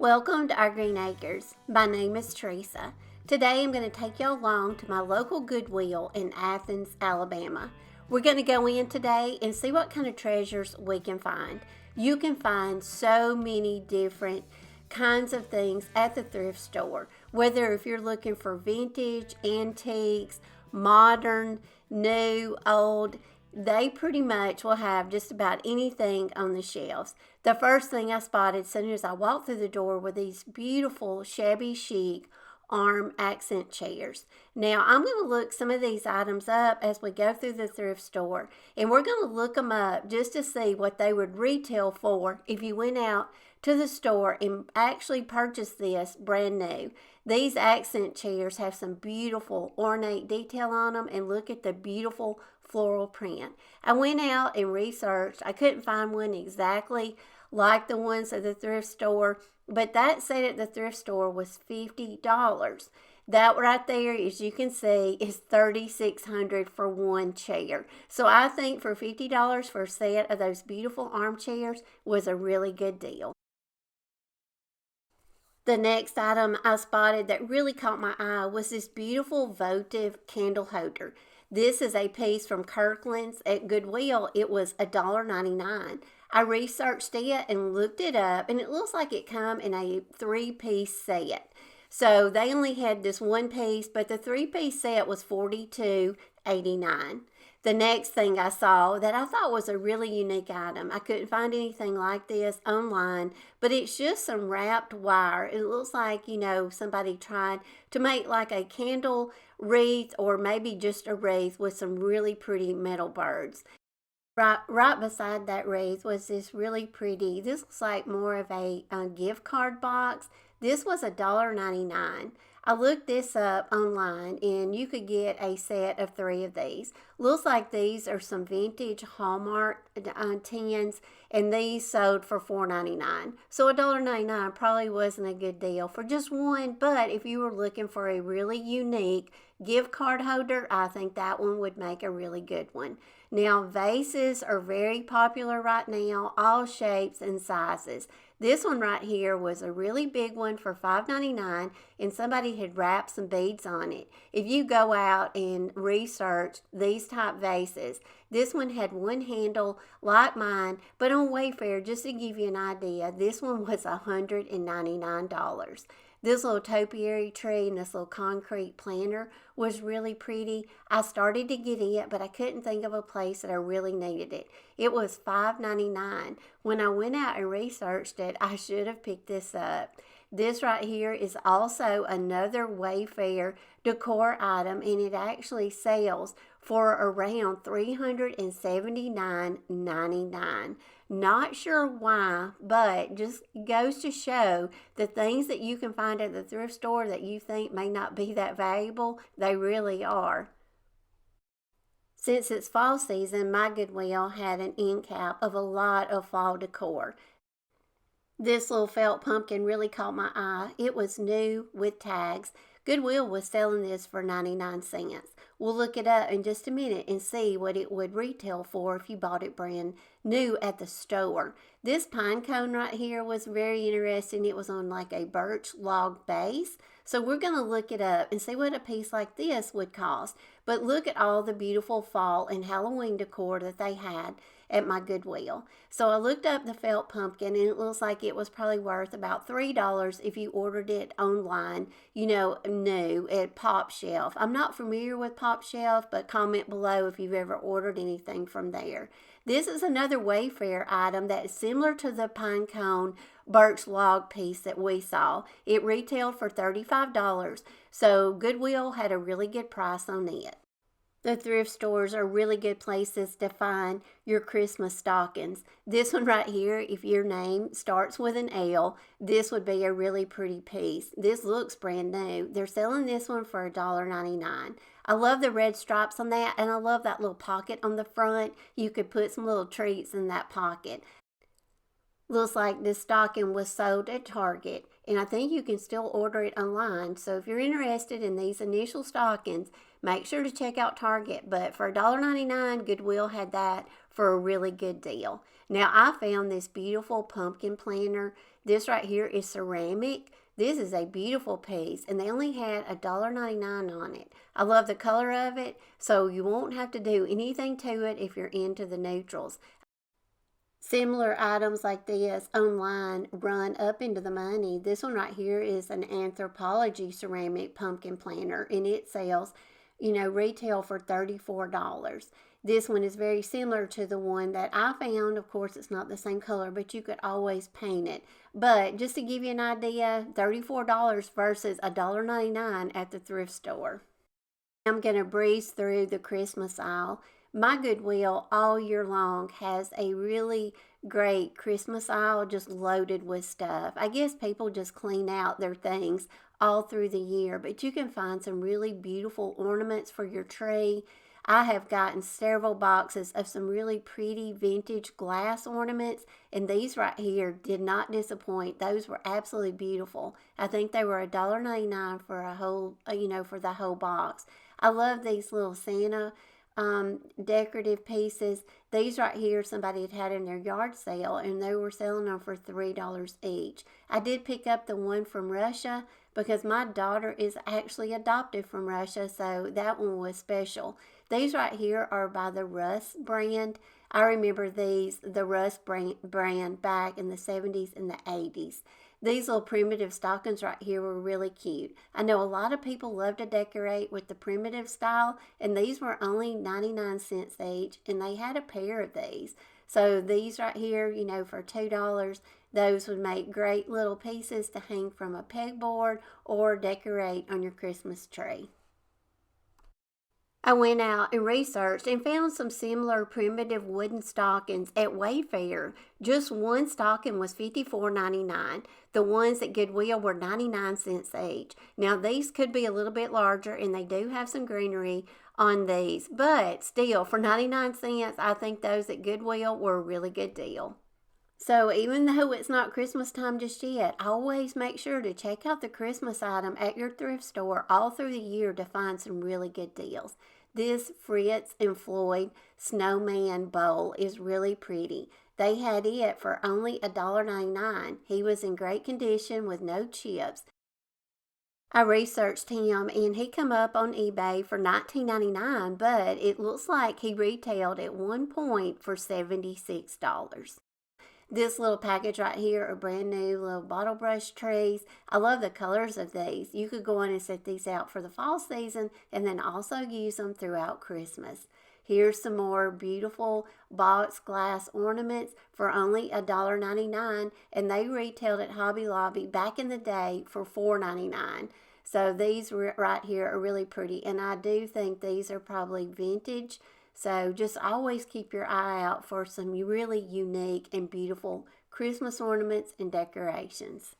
Welcome to our Green Acres. My name is Teresa. Today I'm going to take you along to my local Goodwill in Athens, Alabama. We're going to go in today and see what kind of treasures we can find. You can find so many different kinds of things at the thrift store, whether if you're looking for vintage, antiques, modern, new, old. They pretty much will have just about anything on the shelves. The first thing I spotted as soon as I walked through the door were these beautiful shabby chic arm accent chairs. Now I'm going to look some of these items up as we go through the thrift store, and we're going to look them up just to see what they would retail for if you went out to the store and actually purchased this brand new. These accent chairs have some beautiful ornate detail on them, and look at the beautiful floral print. I went out and researched. I couldn't find one exactly like the ones at the thrift store, but that set at the thrift store was $50. That right there, as you can see, is $3,600 for one chair. So I think for $50 for a set of those beautiful armchairs was a really good deal. The next item I spotted that really caught my eye was this beautiful votive candle holder. This is a piece from Kirkland's at Goodwill. It was $1.99. I researched it and looked it up, and it looks like it come in a three-piece set. So they only had this one piece, but the three-piece set was $42.89. The next thing I saw that I thought was a really unique item, I couldn't find anything like this online, but it's just some wrapped wire. It looks like, somebody tried to make like a candle wreath or maybe just a wreath with some really pretty metal birds. Right beside that wreath was this really pretty, this looks like more of a gift card box. This was $1.99. I looked this up online, and you could get a set of 3 of these. Looks like these are some vintage Hallmark tins, and these sold for $4.99. So $1.99 probably wasn't a good deal for just one, but if you were looking for a really unique gift card holder, I think that one would make a really good one. Now, vases are very popular right now, all shapes and sizes. This one right here was a really big one for $5.99, and somebody had wrapped some beads on it. If you go out and research these type vases, this one had one handle like mine, but on Wayfair, just to give you an idea, this one was $199. This little topiary tree and this little concrete planter was really pretty. I started to get it, but I couldn't think of a place that I really needed it. It was $5.99. When I went out and researched it, I should have picked this up. This right here is also another Wayfair decor item, and it actually sells for around $379.99. Not sure why, but just goes to show the things that you can find at the thrift store that you think may not be that valuable, they really are. Since it's fall season, my Goodwill had an end cap of a lot of fall decor. This little felt pumpkin really caught my eye. It was new with tags. Goodwill was selling this for 99 cents. We'll look it up in just a minute and see what it would retail for if you bought it brand new at the store. This pine cone right here was very interesting. It was on like a birch log base. So we're going to look it up and see what a piece like this would cost. But look at all the beautiful fall and Halloween decor that they had at my Goodwill. So I looked up the felt pumpkin, and it looks like it was probably worth about $3 if you ordered it online, new at Pop Shelf. I'm not familiar with Pop Shelf, but comment below if you've ever ordered anything from there. This is another Wayfair item that is similar to the pine cone birch log piece that we saw. It retailed for $35, so Goodwill had a really good price on it. The thrift stores are really good places to find your Christmas stockings. This one right here, if your name starts with an L, this would be a really pretty piece. This looks brand new. They're selling this one for $1.99. I love the red stripes on that, and I love that little pocket on the front. You could put some little treats in that pocket. Looks like this stocking was sold at Target, and I think you can still order it online. So if you're interested in these initial stockings, make sure to check out Target. But for $1.99, Goodwill had that for a really good deal. Now, I found this beautiful pumpkin planter. This right here is ceramic. This is a beautiful piece, and they only had $1.99 on it. I love the color of it, so you won't have to do anything to it if you're into the neutrals. Similar items like this online run up into the money. This one right here is an Anthropology ceramic pumpkin planter, and it sells, retail for $34. This one is very similar to the one that I found. Of course, it's not the same color, but you could always paint it. But just to give you an idea, $34 versus $1.99 at the thrift store. I'm going to breeze through the Christmas aisle. My Goodwill all year long has a really great Christmas aisle just loaded with stuff. I guess people just clean out their things all through the year, but you can find some really beautiful ornaments for your tree. I have gotten several boxes of some really pretty vintage glass ornaments, and these right here did not disappoint. Those were absolutely beautiful. I think they were $1.99 for a whole, for the whole box. I love these little Santa decorative pieces. These right here, somebody had in their yard sale, and they were selling them for $3 each. I did pick up the one from Russia because my daughter is actually adopted from Russia, so that one was special. These right here are by the Russ brand. I remember the Russ brand back in the 70s and the 80s. These little primitive stockings right here were really cute. I know a lot of people love to decorate with the primitive style, and these were only 99 cents each, and they had a pair of these. So these right here, for $2, those would make great little pieces to hang from a pegboard or decorate on your Christmas tree. I went out and researched and found some similar primitive wooden stockings at Wayfair. Just one stocking was $54.99. The ones at Goodwill were 99 cents each. Now these could be a little bit larger, and they do have some greenery on these, but still for 99 cents, I think those at Goodwill were a really good deal. So even though it's not Christmas time just yet, always make sure to check out the Christmas item at your thrift store all through the year to find some really good deals. This Fritz and Floyd snowman bowl is really pretty. They had it for only $1.99. He was in great condition with no chips. I researched him, and he come up on eBay for $19.99, but it looks like he retailed at one point for $76. This little package right here are brand new little bottle brush trees. I love the colors of these. You could go in and set these out for the fall season and then also use them throughout Christmas. Here's some more beautiful box glass ornaments for only $1.99, and they retailed at Hobby Lobby back in the day for $4.99. So these right here are really pretty, and I do think these are probably vintage. So just always keep your eye out for some really unique and beautiful Christmas ornaments and decorations.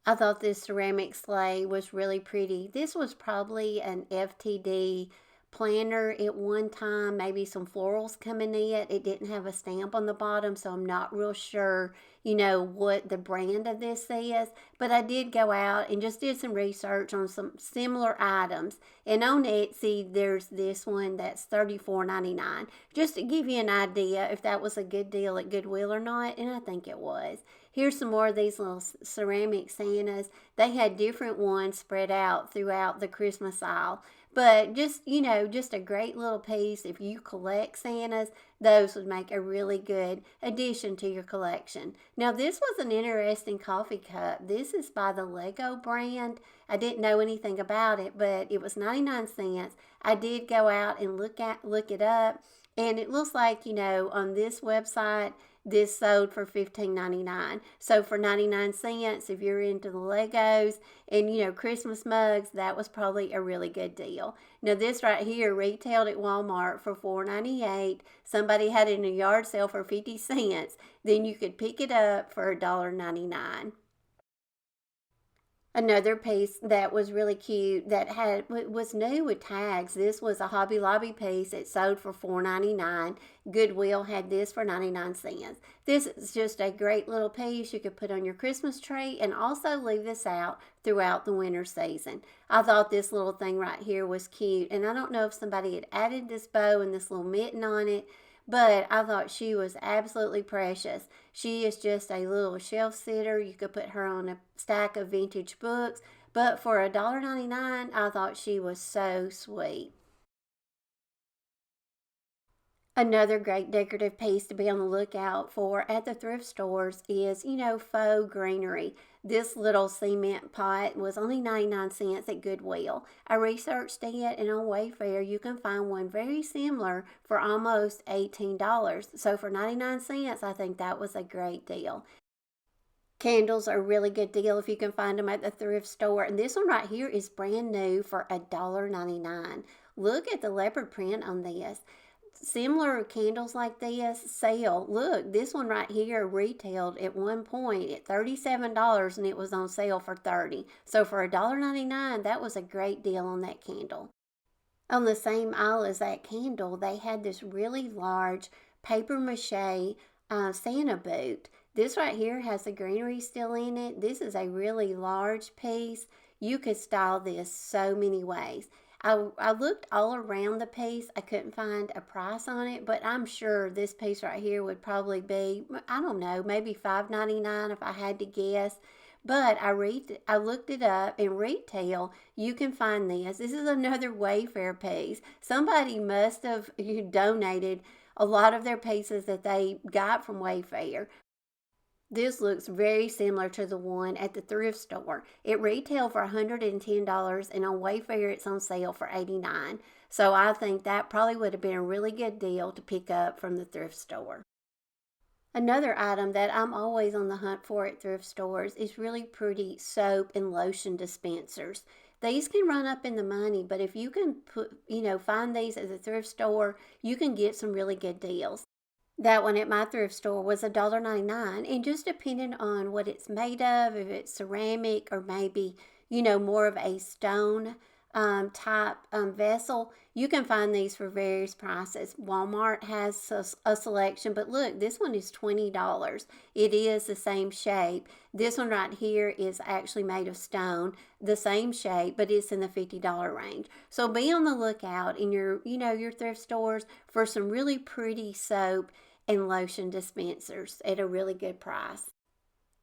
I thought this ceramic sleigh was really pretty. This was probably an FTD planner at one time, maybe some florals coming in it. It didn't have a stamp on the bottom, so I'm not real sure, what the brand of this is. But I did go out and just did some research on some similar items. And on Etsy, there's this one that's $34.99. Just to give you an idea if that was a good deal at Goodwill or not, and I think it was. Here's some more of these little ceramic Santas. They had different ones spread out throughout the Christmas aisle. But just a great little piece. If you collect Santas, those would make a really good addition to your collection. Now, this was an interesting coffee cup. This is by the Lego brand. I didn't know anything about it, but it was 99 cents. I did go out and look it up, and it looks like, on this website, this sold for $15.99. So for 99 cents, if you're into the Legos and, Christmas mugs, that was probably a really good deal. Now this right here retailed at Walmart for $4.98. Somebody had it in a yard sale for 50 cents. Then you could pick it up for $1.99. Another piece that was really cute that was new with tags. This was a Hobby Lobby piece. It sold for $4.99. Goodwill had this for 99 cents. This is just a great little piece you could put on your Christmas tree and also leave this out throughout the winter season. I thought this little thing right here was cute, and I don't know if somebody had added this bow and this little mitten on it, but I thought she was absolutely precious. She is just a little shelf sitter. You could put her on a stack of vintage books, but for $1.99, I thought she was so sweet. Another great decorative piece to be on the lookout for at the thrift stores is, faux greenery. This little cement pot was only 99 cents at Goodwill. I researched it, and on Wayfair you can find one very similar for almost $18. So for 99 cents, I think that was a great deal. Candles are a really good deal if you can find them at the thrift store. And this one right here is brand new for $1.99. Look at the leopard print on this. Similar candles like this sale. Look, this one right here retailed at one point at $37 and it was on sale for $30. So for $1.99, that was a great deal on that candle. On the same aisle as that candle, they had this really large paper mache Santa boot. This right here has the greenery still in it. This is a really large piece. You could style this so many ways. I looked all around the piece. I couldn't find a price on it, but I'm sure this piece right here would probably be, I don't know, maybe $5.99 if I had to guess. But I looked it up in retail. You can find this. This is another Wayfair piece. Somebody must have donated a lot of their pieces that they got from Wayfair. This looks very similar to the one at the thrift store. It retailed for $110 and on Wayfair it's on sale for $89. So I think that probably would have been a really good deal to pick up from the thrift store. Another item that I'm always on the hunt for at thrift stores is really pretty soap and lotion dispensers. These can run up in the money, but if you can find these at the thrift store, you can get some really good deals. That one at my thrift store was $1.99, and just depending on what it's made of, if it's ceramic or maybe, more of a stone type vessel, you can find these for various prices. Walmart has a selection, but look, this one is $20. It is the same shape. This one right here is actually made of stone, the same shape, but it's in the $50 range. So be on the lookout in your thrift stores for some really pretty soap and lotion dispensers at a really good price.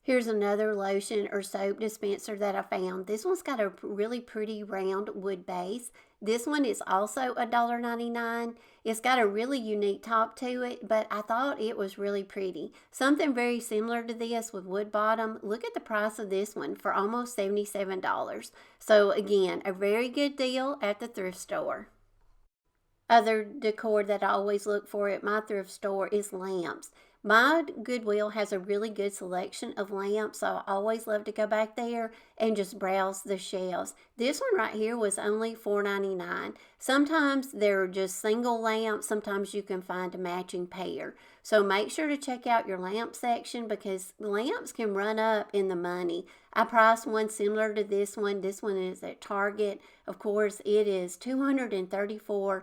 Here's another lotion or soap dispenser that I found. This one's got a really pretty round wood base. This one is also $1.99. It's got a really unique top to it, but I thought it was really pretty. Something very similar to this with wood bottom. Look at the price of this one for almost $77. So again, a very good deal at the thrift store. Other decor that I always look for at my thrift store is lamps. My Goodwill has a really good selection of lamps, so I always love to go back there and just browse the shelves. This one right here was only $4.99. Sometimes they're just single lamps, sometimes you can find a matching pair. So make sure to check out your lamp section because lamps can run up in the money. I priced one similar to this one. This one is at Target. Of course, it is $234.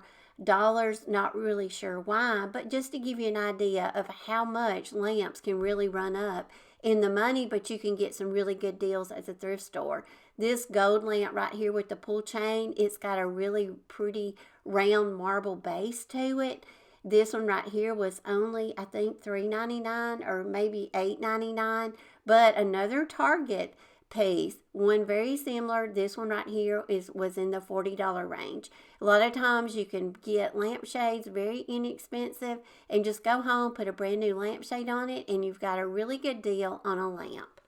Not really sure why, but just to give you an idea of how much lamps can really run up in the money, but you can get some really good deals at the thrift store. This gold lamp right here with the pull chain, it's got a really pretty round marble base to it. This one right here was only, I think, $3.99 or maybe $8.99, but another Target piece, one very similar. This one right here was in the $40 range. A lot of times you can get lampshades very inexpensive and just go home, put a brand new lampshade on it, and you've got a really good deal on a lamp.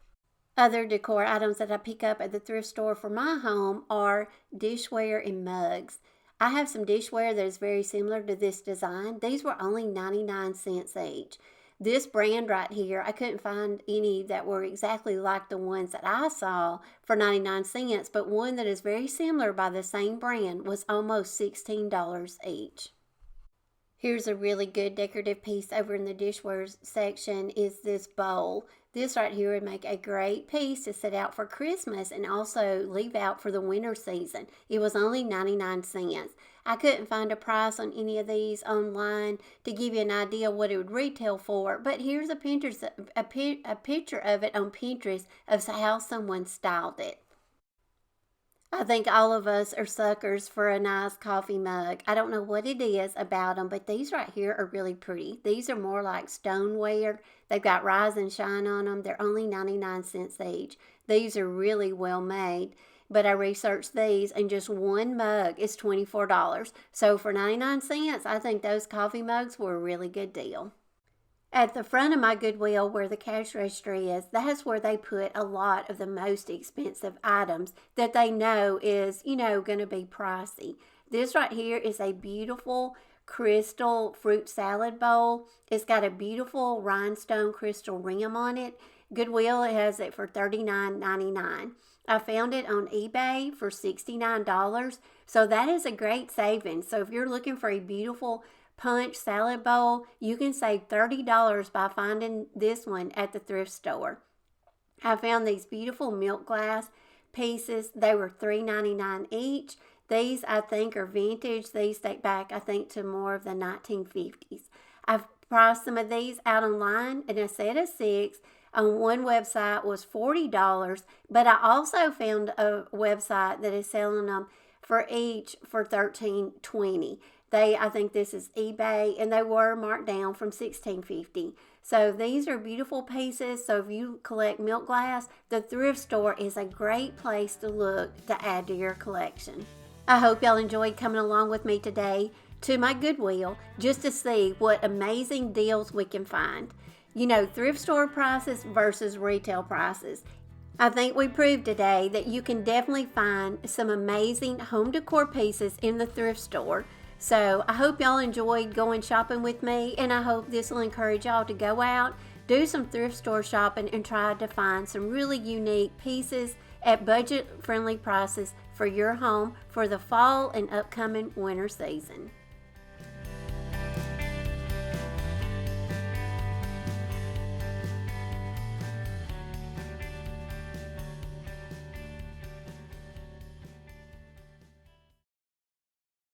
Other decor items that I pick up at the thrift store for my home are dishware and mugs. I have some dishware that is very similar to this design. These were only 99 cents each. This brand right here, I couldn't find any that were exactly like the ones that I saw for 99 cents, but one that is very similar by the same brand was almost $16 each. Here's a really good decorative piece over in the dishware section is this bowl. This right here would make a great piece to set out for Christmas and also leave out for the winter season. It was only 99 cents. I couldn't find a price on any of these online to give you an idea what it would retail for, but here's a picture of it on Pinterest of how someone styled it. I think all of us are suckers for a nice coffee mug. I don't know what it is about them, but these right here are really pretty. These are more like stoneware. They've got rise and shine on them. They're only 99 cents each. These are really well made. But I researched these, and just one mug is $24. So for 99 cents, I think those coffee mugs were a really good deal. At the front of my Goodwill, where the cash register is, that's where they put a lot of the most expensive items that they know is, going to be pricey. This right here is a beautiful crystal fruit salad bowl. It's got a beautiful rhinestone crystal rim on it. Goodwill has it for $39.99. I found it on eBay for $69, so that is a great savings. So if you're looking for a beautiful punch salad bowl, you can save $30 by finding this one at the thrift store. I found these beautiful milk glass pieces. They were $3.99 each. These, I think, are vintage. These date back, I think, to more of the 1950s. I've priced some of these out online, and a set of 6 on one website was $40, but I also found a website that is selling them for each for $13.20. I think this is eBay, and they were marked down from $16.50. So these are beautiful pieces. So if you collect milk glass, the thrift store is a great place to look to add to your collection. I hope y'all enjoyed coming along with me today to my Goodwill just to see what amazing deals we can find. Thrift store prices versus retail prices. I think we proved today that you can definitely find some amazing home decor pieces in the thrift store. So I hope y'all enjoyed going shopping with me, and I hope this will encourage y'all to go out, do some thrift store shopping, and try to find some really unique pieces at budget-friendly prices for your home for the fall and upcoming winter season.